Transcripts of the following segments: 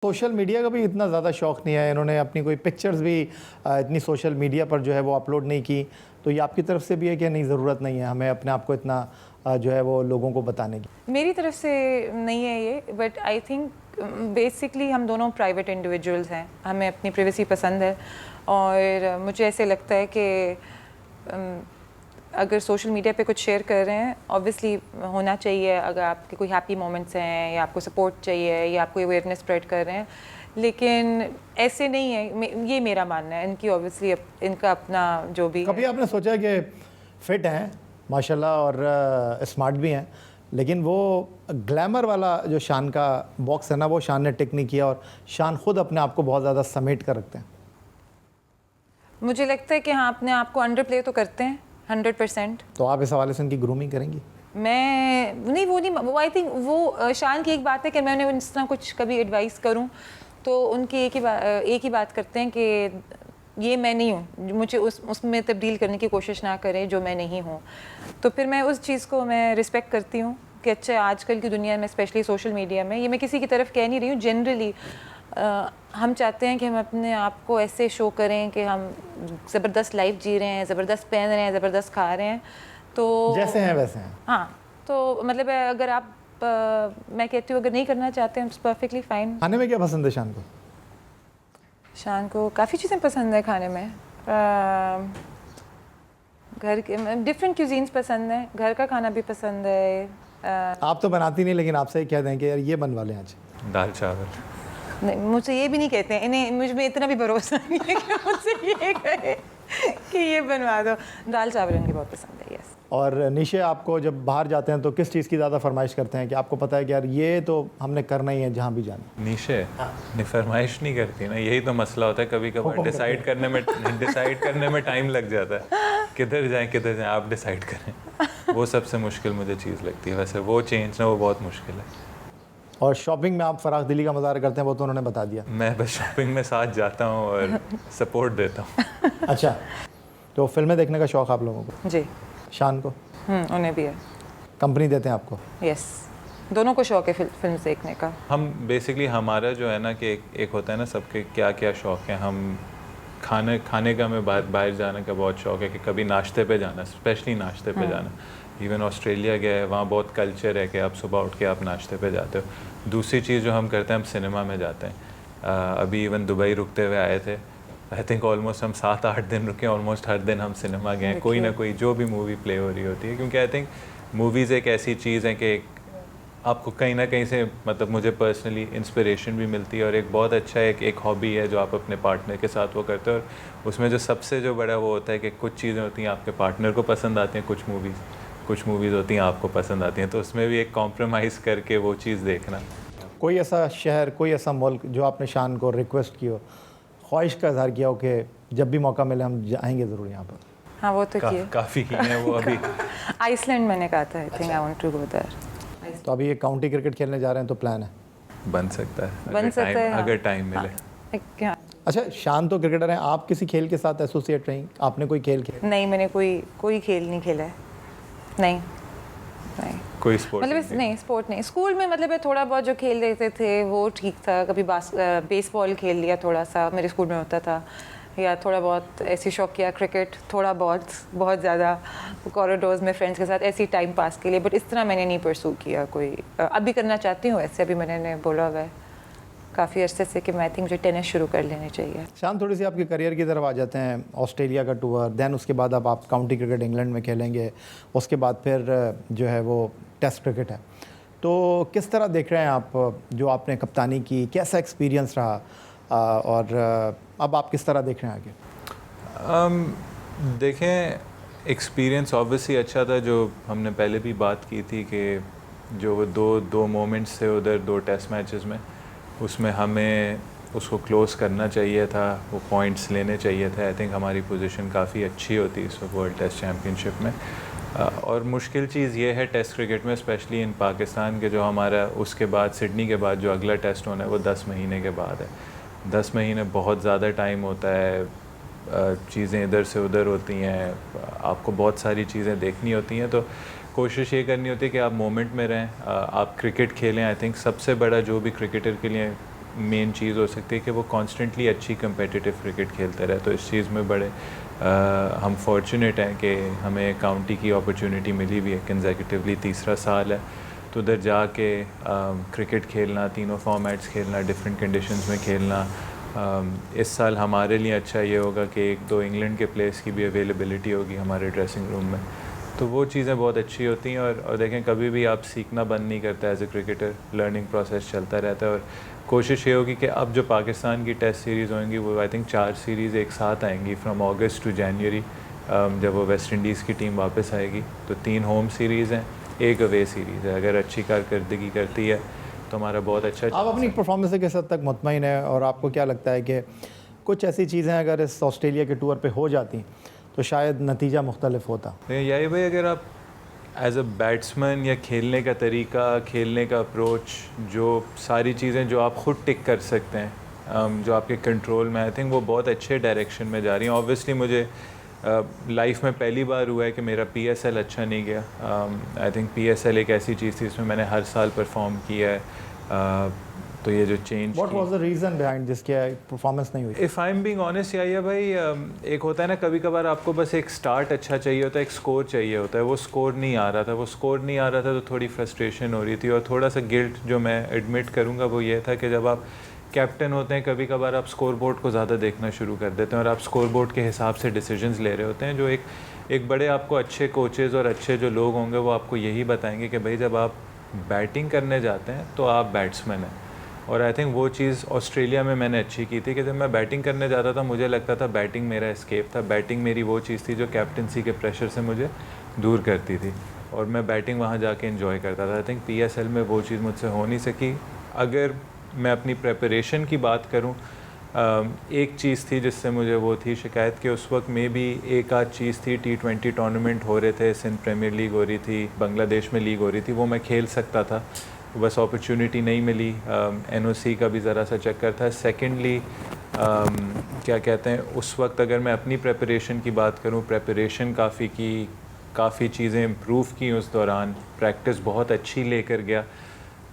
Social media का भी इतना ज़्यादा शौक़ नहीं है, इन्होंने अपनी कोई पिक्चर्स भी इतनी सोशल मीडिया पर जो है वो अपलोड नहीं की, तो ये आपकी तरफ से भी है कि नहीं ज़रूरत नहीं है हमें अपने आप को इतना जो है वो लोगों को बताने की? मेरी तरफ से नहीं है ये, बट आई थिंक बेसिकली हम दोनों प्राइवेट इंडिविजुअल्स हैं, हमें अपनी प्राइवेसी पसंद है और मुझे ऐसे लगता है कि अगर सोशल मीडिया पे कुछ शेयर कर रहे हैं ऑब्वियसली होना चाहिए, अगर आपके कोई हैप्पी मोमेंट्स हैं या आपको सपोर्ट चाहिए या आप कोई अवेयरनेस स्प्रेड कर रहे हैं, लेकिन ऐसे नहीं है, ये मेरा मानना है। इनकी ऑब्वियसली इनका अपना जो भी कभी आपने सोचा कि फिट हैं माशाल्लाह और स्मार्ट भी हैं, लेकिन वो ग्लैमर वाला जो शान का बॉक्स है ना, वो शान ने टिक नहीं किया और शान खुद अपने आप को बहुत ज़्यादा समेट कर रखते हैं? मुझे लगता है कि हाँ, अपने आप को अंडर प्ले तो करते हैं 100%। तो आप इस हवाले से उनकी ग्रूमिंग करेंगी? मैं नहीं, वो आई थिंक वो शान की एक बात है कि मैं उन्हें इस तरह कुछ कभी एडवाइस करूं तो उनकी एक ही बात करते हैं कि ये मैं नहीं हूँ, मुझे उसमें तब्दील करने की कोशिश ना करें जो मैं नहीं हूँ। तो फिर मैं उस चीज़ को मैं रिस्पेक्ट करती हूँ कि अच्छा आजकल की दुनिया में स्पेशली सोशल मीडिया में, ये मैं किसी की तरफ कह नहीं रही हूँ, जनरली हम चाहते हैं कि हम अपने आप को ऐसे शो करें कि हम ज़बरदस्त लाइफ जी रहे हैं, ज़बरदस्त पहन रहे हैं, ज़बरदस्त खा रहे हैं, तो जैसे हैं वैसे हैं। हाँ, तो मतलब अगर आप मैं कहती हूँ अगर नहीं करना चाहते हैं इट्स परफेक्टली फाइन। खाने में क्या पसंद है शान को? शान को काफ़ी चीज़ें पसंद है खाने में, घर के डिफरेंट क्यूजीन्स पसंद है, घर का खाना भी पसंद है। आप तो बनाती नहीं, लेकिन आपसे कह दें कि यार ये बनवा लें आज। दाल चावल। नहीं, मुझसे ये भी नहीं कहते हैं, इन्हें मुझ में इतना भी भरोसा नहीं है कि मुझसे ये कहे कि ये बनवा दो। दाल चावल इनकी बहुत पसंद है। यस। और निशे, आपको जब बाहर जाते हैं तो किस चीज़ की ज़्यादा फरमाइश करते हैं कि आपको पता है कि यार ये तो हमने करना ही है जहाँ भी जाना? निशे नहीं, फरमाइश नहीं करती ना, यही तो मसला होता है। कभी कभार डिसाइड करने में टाइम लग जाता है, किधर जाएं आप डिसाइड करें। वो सबसे मुश्किल मुझे चीज़ लगती है। वैसे वो चेंज ना, वो बहुत मुश्किल है। और शॉपिंग में आप फराख दिली का मज़ार करते हैं, वो तो उन्होंने बता दिया। मैं बस शॉपिंग में साथ जाता हूँ और सपोर्ट देता हूँ। अच्छा, तो फिल्में देखने का शौक़ आप लोगों को? जी। शान को? उन्हें भी है। कंपनी देते हैं आपको? यस, दोनों को शौक़ है फिल्म देखने का। हम बेसिकली, हमारा जो है ना कि एक होता है ना सबके क्या क्या शौक़ हैं। हम खाने का, हमें बाहर जाने का बहुत शौक़ है कि कभी नाश्ते पे जाना, स्पेशली नाश्ते पे जाना। इवन ऑस्ट्रेलिया गए, वहाँ बहुत कल्चर है कि आप सुबह उठ के आप नाश्ते पे जाते हो। दूसरी चीज़ जो हम करते हैं, हम सिनेमा में जाते हैं। अभी इवन दुबई रुकते हुए आए थे, आई थिंक ऑलमोस्ट हम 7-8 दिन रुके, ऑलमोस्ट हर दिन हम सिनेमा गए, कोई ना कोई जो भी मूवी प्ले हो रही होती है। क्योंकि आई थिंक मूवीज़ एक ऐसी चीज़ है कि आपको कहीं ना कहीं से, मतलब मुझे पर्सनली इंस्पिरेशन भी मिलती है और एक बहुत अच्छा एक हॉबी है जो आप अपने पार्टनर के साथ वो करते हो। और उसमें जो सबसे जो बड़ा वो होता है कि कुछ चीज़ें होती हैं आपके पार्टनर को पसंद आती हैं, कुछ मूवीज़ होती हैं आपको पसंद आती हैं, तो उसमें भी एक कॉम्प्रोमाइज़ करके वो चीज़ देखना। कोई ऐसा शहर, कोई ऐसा मुल्क जो आपने शान को रिक्वेस्ट की हो, ख्वाहिश का इज़हार किया हो कि जब भी मौका मिले हम आएंगे ज़रूर यहाँ पर? हाँ, वो तो किया काफ़ी की है वो। अभी आइसलैंड मैंने कहा था, I think I want to go there. तो अभी ये काउंटी क्रिकेट खेलने जा रहे हैं, तो प्लान है? बन सकता है अगर टाइम मिले। हाँ। अच्छा, शान तो क्रिकेटर हैं, आप किसी खेल के साथ एसोसिएट रहीं? आपने कोई खेल खेला? नहीं, मैंने कोई खेल नहीं खेला है। नहीं कोई स्पोर्ट मतलब नहीं, स्पोर्ट नहीं। स्कूल में मतलब थोड़ा बहुत जो खेल लेते थे वो ठीक था, कभी बेसबॉल खेल लिया थोड़ा सा, मेरे स्कूल में होता था, या थोड़ा बहुत ऐसी शौक किया, क्रिकेट थोड़ा बहुत ज़्यादा कॉरिडोर्स में फ्रेंड्स के साथ ऐसी टाइम पास के लिए, बट इस तरह मैंने नहीं परसू किया कोई। अभी करना चाहती हूँ ऐसे, अभी मैंने बोला हुआ है काफ़ी अरसे से कि मैं थिंक मुझे टेनिस शुरू कर लेनी चाहिए। शान, थोड़ी सी आपके करियर की तरफ आ जाते हैं। ऑस्ट्रेलिया का टूर, दैन उसके बाद अब आप काउंटी क्रिकेट इंग्लैंड में खेलेंगे, उसके बाद फिर जो है वो टेस्ट क्रिकेट है, तो किस तरह देख रहे हैं आप जो आपने कप्तानी की, कैसा एक्सपीरियंस रहा और अब आप किस तरह देख रहे हैं आगे? देखें, एक्सपीरियंस ऑब्वियसली अच्छा था। जो हमने पहले भी बात की थी कि जो वो दो मोमेंट्स थे उधर 2 टेस्ट मैचेस में, उसमें हमें उसको क्लोज़ करना चाहिए था, वो पॉइंट्स लेने चाहिए थे। आई थिंक हमारी पोजीशन काफ़ी अच्छी होती इस वर्ल्ड टेस्ट चैम्पियनशिप में। और मुश्किल चीज़ ये है टेस्ट क्रिकेट में, स्पेशली इन पाकिस्तान के, जो हमारा उसके बाद सिडनी के बाद जो अगला टेस्ट होना है वो 10 महीने के बाद है। 10 महीने बहुत ज़्यादा टाइम होता है, चीज़ें इधर से उधर होती हैं, आपको बहुत सारी चीज़ें देखनी होती हैं। तो कोशिश ये करनी होती है कि आप मोमेंट में रहें, आप क्रिकेट खेलें। आई थिंक सबसे बड़ा जो भी क्रिकेटर के लिए मेन चीज़ हो सकती है कि वो कॉन्स्टेंटली अच्छी कम्पिटिटिव क्रिकेट खेलते रहे। तो इस चीज़ में बड़े हम फॉर्चुनेट हैं कि हमें काउंटी की अपॉर्चुनिटी मिली हुई है, कंसेक्यूटिवली तीसरा साल है। तो उधर जाके क्रिकेट खेलना, तीनों फॉर्मेट्स खेलना, डिफरेंट कंडीशंस में खेलना, इस साल हमारे लिए अच्छा ये होगा कि 1-2 इंग्लैंड के प्लेयर्स की भी अवेलेबिलिटी होगी हमारे ड्रेसिंग रूम में। तो वो चीज़ें बहुत अच्छी होती हैं। और देखें, कभी भी आप सीखना बंद नहीं करता as a cricketer, learning process चलता रहता है। और कोशिश ये होगी कि अब जो पाकिस्तान की टेस्ट सीरीज़ होंगी वो आई थिंक 4 सीरीज़ एक साथ आएंगी फ्रॉम अगस्त टू जनवरी, जब वो वेस्ट इंडीज़ की टीम वापस आएगी। तो 3 होम सीरीज़ हैं, 1 अवे सीरीज़ है। अगर अच्छी कारकर्दगी करती है तो हमारा बहुत अच्छा। आप अपनी परफॉर्मेंस से किस हद तक मुतमईन है, और आपको क्या लगता है कि कुछ ऐसी चीज़ें अगर इस ऑस्ट्रेलिया के टूर पे हो जाती तो शायद नतीजा मुख्तलिफ होता? यही भाई, अगर आप एज अ बैट्समैन या खेलने का तरीका, खेलने का अप्रोच, जो सारी चीज़ें जो आप ख़ुद टिक कर सकते हैं, जो आपके कंट्रोल में, आई थिंक वो बहुत अच्छे डायरेक्शन में जा रही हैं। ऑब्वियसली मुझे लाइफ में पहली बार हुआ है कि मेरा PSL अच्छा नहीं गया। आई थिंक PSL एक ऐसी चीज़ थी इसमें मैंने हर साल परफॉर्म किया है। तो ये जो change, what was the reason behind जिसके परफॉर्मेंस नहीं हुई? If I am being honest, या भाई एक होता है ना, कभी कभार आपको बस एक स्टार्ट अच्छा चाहिए होता है, एक स्कोर चाहिए होता है। वो स्कोर नहीं आ रहा था, तो थोड़ी फ्रस्ट्रेशन हो रही थी। और थोड़ा सा गिल्ट जो मैं एडमिट करूँगा वो ये था कि जब आप कैप्टन होते हैं, कभी कभार आप स्कोर बोर्ड को ज़्यादा देखना शुरू कर देते हैं और आप स्कोर बोर्ड के हिसाब से डिसीजंस ले रहे होते हैं। जो एक बड़े आपको अच्छे कोचेज़ और अच्छे जो लोग होंगे वो आपको यही बताएंगे कि भाई जब आप बैटिंग करने जाते हैं तो आप बैट्समैन हैं। और आई थिंक वो चीज़ ऑस्ट्रेलिया में मैंने अच्छी की थी कि जब मैं बैटिंग करने जाता था मुझे लगता था बैटिंग मेरा एस्केप था। बैटिंग मेरी वो चीज़ थी जो कैप्टनसी के प्रेशर से मुझे दूर करती थी और मैं बैटिंग वहाँ जाके एंजॉय करता था। आई थिंक PSL में वो चीज़ मुझसे हो नहीं सकी। अगर मैं अपनी प्रेपरेशन की बात करूँ, एक चीज़ थी जिससे मुझे वो थी शिकायत कि उस वक्त में भी एक आध चीज़ थी, T20 टूर्नामेंट हो रहे थे, सिंध प्रीमियर लीग हो रही थी, बांग्लादेश में लीग हो रही थी, वो मैं खेल सकता था, बस अपॉर्चुनिटी नहीं मिली। NOC का भी ज़रा सा चक्कर था। सेकेंडली क्या कहते हैं, उस वक्त अगर मैं अपनी प्रेपरेशन की बात करूं, प्रेपरेशन काफ़ी की, काफ़ी चीज़ें इम्प्रूव की उस दौरान, प्रैक्टिस बहुत अच्छी लेकर गया।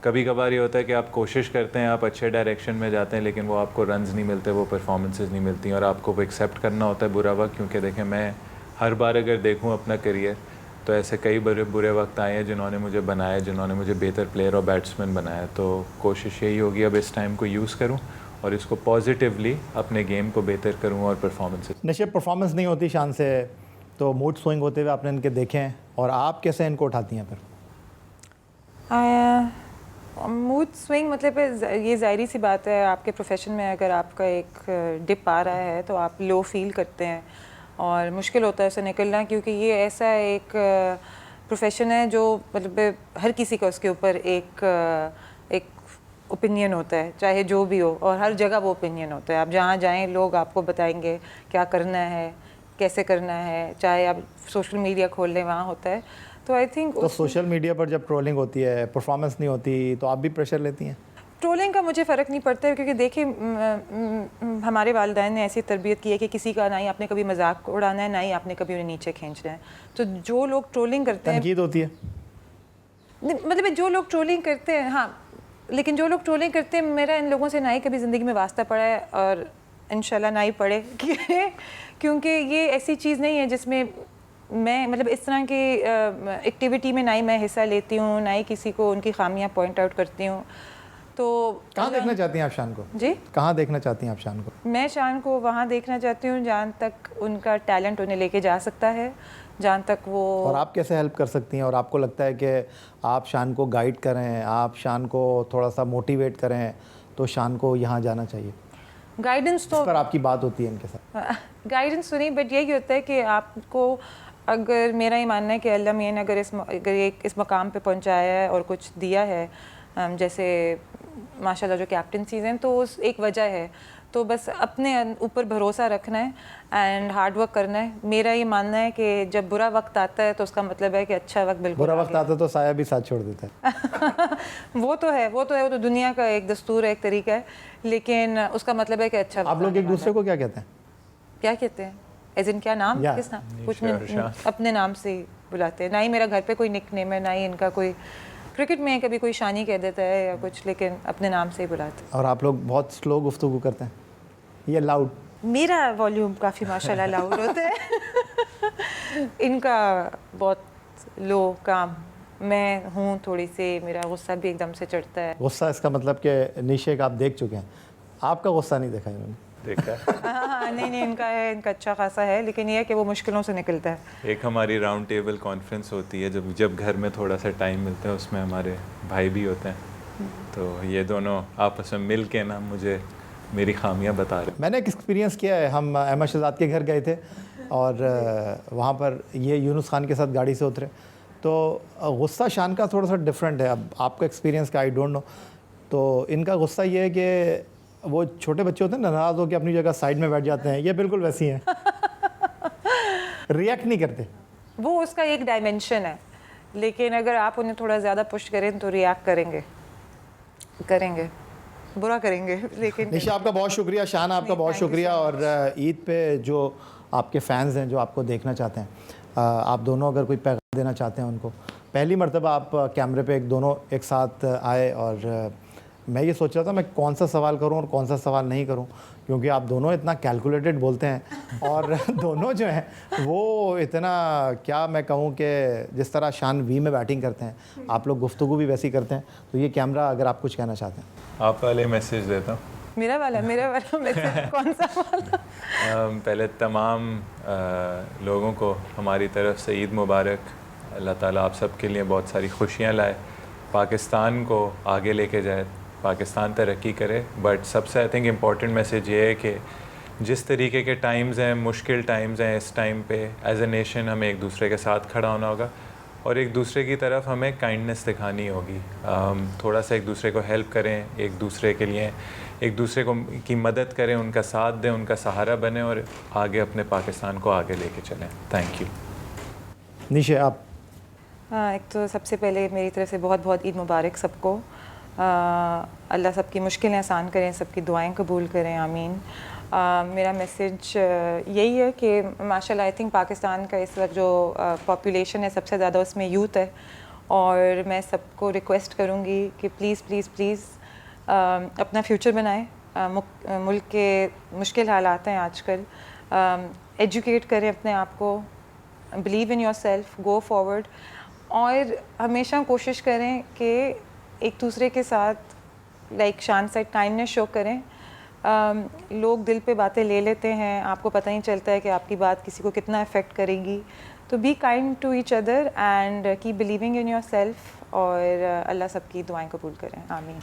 कभी कभार ये होता है कि आप कोशिश करते हैं, आप अच्छे डायरेक्शन में जाते हैं, लेकिन वो आपको रन्स नहीं मिलते, वो परफॉर्मेंसेस नहीं मिलती और आपको वो एक्सेप्ट करना होता है बुरा वक्त। क्योंकि देखें, मैं हर बार अगर देखूँ अपना करियर तो ऐसे कई बुरे वक्त आए हैं जिन्होंने मुझे बनाया, जिन्होंने मुझे बेहतर प्लेयर और बैट्समैन बनाया। तो कोशिश यही होगी अब इस टाइम को यूज़ करूं और इसको पॉजिटिवली अपने गेम को बेहतर करूं और परफॉर्मेंसेस। नशे परफॉर्मेंस नहीं होती शान से, तो मूड स्विंग होते हुए आपने इनके देखे हैं, और आप कैसे इनको उठाती हैं फिर? मूड स्विंग मतलब ये ज़ाहिरी सी बात है, आपके प्रोफेशन में अगर आपका एक डिप आ रहा है तो आप लो फील करते हैं और मुश्किल होता है उससे निकलना, क्योंकि ये ऐसा एक प्रोफेशन है जो मतलब हर किसी का उसके ऊपर एक ओपिनियन होता है, चाहे जो भी हो, और हर जगह वो ओपिनियन होता है। आप जहाँ जाएं लोग आपको बताएंगे क्या करना है, कैसे करना है, चाहे आप सोशल मीडिया खोल लें वहाँ होता है। तो आई थिंक तो सोशल मीडिया पर जब ट्रोलिंग होती है, परफॉर्मेंस नहीं होती, तो आप भी प्रेशर लेती हैं? ट्रोलिंग का मुझे फ़र्क नहीं पड़ता है, क्योंकि देखिए हमारे वालिदैन ने ऐसी तरबियत की है कि किसी का ना ही आपने कभी मजाक उड़ाना है, ना ही आपने कभी उन्हें नीचे खींचना है। तो जो लोग ट्रोलिंग करते हैं, तनकीद होती है, मतलब जो लोग ट्रोलिंग करते हैं, हाँ, लेकिन जो लोग ट्रोलिंग करते हैं, मेरा इन लोगों से ना ही कभी ज़िंदगी में वास्ता पड़ा है और इंशाल्लाह ना ही पड़े क्योंकि ये ऐसी चीज़ नहीं है जिसमें मैं मतलब इस तरह की एक्टिविटी में ना ही मैं हिस्सा लेती हूँ, ना ही किसी को उनकी खामियां पॉइंट आउट करती हूँ। तो कहाँ देखना चाहती हैं आप शान को? जी, कहाँ देखना चाहती हैं आप शान को? मैं शान को वहाँ देखना चाहती हूँ जहाँ तक उनका टैलेंट उन्हें लेके जा सकता है, जहाँ तक वो। और आप कैसे हेल्प कर सकती हैं, और आपको लगता है कि आप शान को गाइड करें, आप शान को थोड़ा सा मोटिवेट करें तो शान को यहाँ जाना चाहिए? गाइडेंस तो पर आपकी बात होती है इनके साथ? गाइडेंस तो नहीं, बट यही होता है कि आपको, अगर मेरा ये मानना है कि अल्लाह मियां ने अगर इस मकाम पे पहुंचाया है और कुछ दिया है, जैसे माशाल्लाह जो कैप्टनसीज हैं, तो उस एक वजह है। तो बस अपने ऊपर भरोसा रखना है एंड हार्ड वर्क करना है। मेरा ये मानना है कि जब बुरा वक्त आता है तो उसका मतलब है कि अच्छा वक्त बिल्कुल। बुरा वक्त आता है तो साया भी साथ छोड़ देता है वो तो दुनिया का एक दस्तूर है, एक तरीका है, लेकिन उसका मतलब है कि अच्छा। आप लोग एक दूसरे को क्या कहते हैं? क्या कहते हैं? एज इन क्या नाम? किस नाम? कुछ नहीं, अपने नाम से बुलाते हैं। ना ही मेरा घर पे कोई निकनेम है, ना ही इनका कोई क्रिकेट में कभी कोई शानी कह देता है या कुछ, लेकिन अपने नाम से ही बुलाते हैं। और आप लोग बहुत स्लो गुफ्तगू करते हैं, ये लाउड? मेरा वॉल्यूम काफ़ी माशाल्लाह लाउड होता है इनका बहुत लो काम। मैं हूँ थोड़ी सी, मेरा गुस्सा भी एकदम से चढ़ता है। गुस्सा इसका मतलब कि निशे का आप देख चुके हैं, आपका गुस्सा नहीं देखा इन्होंने? देखा है। हाँ नहीं इनका है, इनका अच्छा खासा है, लेकिन ये है कि वो मुश्किलों से निकलता है। एक हमारी राउंड टेबल कॉन्फ्रेंस होती है जब घर में थोड़ा सा टाइम मिलता है, उसमें हमारे भाई भी होते हैं, तो ये दोनों आपस में मिल के ना मुझे मेरी खामियां बता रहे। मैंने एक एक्सपीरियंस किया है, हम अहमद शहजाद के घर गए थे और वहाँ पर ये यूनुस खान के साथ गाड़ी से उतरे, तो गुस्सा शान का थोड़ा सा डिफरेंट है। अब आपका एक्सपीरियंस का आई डोंट नो। तो इनका गुस्सा ये है कि वो छोटे बच्चे होते हैं ना, नाराज़ होकर अपनी जगह साइड में बैठ जाते हैं, ये बिल्कुल वैसी हैं रिएक्ट नहीं करते। वो उसका एक डायमेंशन है, लेकिन अगर आप उन्हें थोड़ा ज़्यादा पुश करें तो रिएक्ट करेंगे, बुरा करेंगे। लेकिन निशा आपका बहुत शुक्रिया, शान आपका बहुत शुक्रिया। और ईद पे जो आपके फ़ैन्स हैं जो आपको देखना चाहते हैं, आप दोनों अगर कोई पैगाम देना चाहते हैं उनको, पहली मर्तबा आप कैमरे पे दोनों एक साथ आए और मैं ये सोच रहा था मैं कौन सा सवाल करूं और कौन सा सवाल नहीं करूं, क्योंकि आप दोनों इतना कैलकुलेटेड बोलते हैं और दोनों जो हैं वो इतना, क्या मैं कहूं कि जिस तरह शान वी में बैटिंग करते हैं, आप लोग गुफ्तगू भी वैसी करते हैं। तो ये कैमरा अगर आप कुछ कहना चाहते हैं। आप वाले मैसेज देता हूँ। मेरा वाला मैसेज कौन सा वाला? पहले तमाम लोगों को हमारी तरफ से ईद मुबारक। अल्लाह ताला आप सब के लिए बहुत सारी खुशियाँ लाए, पाकिस्तान को आगे लेके जाए, पाकिस्तान तरक्की करे। बट सबसे आई थिंक इम्पॉर्टेंट मैसेज ये है कि जिस तरीके के टाइम्स हैं, मुश्किल टाइम्स हैं, इस टाइम पे एज ए नेशन हमें एक दूसरे के साथ खड़ा होना होगा और एक दूसरे की तरफ हमें काइंडनेस दिखानी होगी। थोड़ा सा एक दूसरे को हेल्प करें, एक दूसरे के लिए एक दूसरे को की मदद करें, उनका साथ दें, उनका सहारा बने और आगे अपने पाकिस्तान को आगे लेके चलें। Thank you. निशे आप? हाँ, एक तो सबसे पहले मेरी तरफ से बहुत बहुत ईद मुबारक सबको। अल्लाह सबकी मुश्किलें आसान करें, सबकी दुआएं कबूल करें, आमीन। मेरा मैसेज यही है कि माशाल्लाह आई थिंक पाकिस्तान का इस वक्त जो पॉपुलेशन है सबसे ज़्यादा उसमें यूथ है, और मैं सबको रिक्वेस्ट करूँगी कि प्लीज़ प्लीज़ प्लीज़ अपना फ्यूचर बनाएं। मुल्क के मुश्किल हालात हैं आजकल, एजुकेट करें अपने आप को, believe in your self, go forward, और हमेशा कोशिश करें कि एक दूसरे के साथ लाइक शान साइड काइंडनेस शो करें। लोग दिल पे बातें ले लेते हैं, आपको पता नहीं चलता है कि आपकी बात किसी को कितना अफेक्ट करेगी। तो be kind to each other and keep believing in yourself, और अल्लाह सबकी दुआएं कबूल करें, आमीन।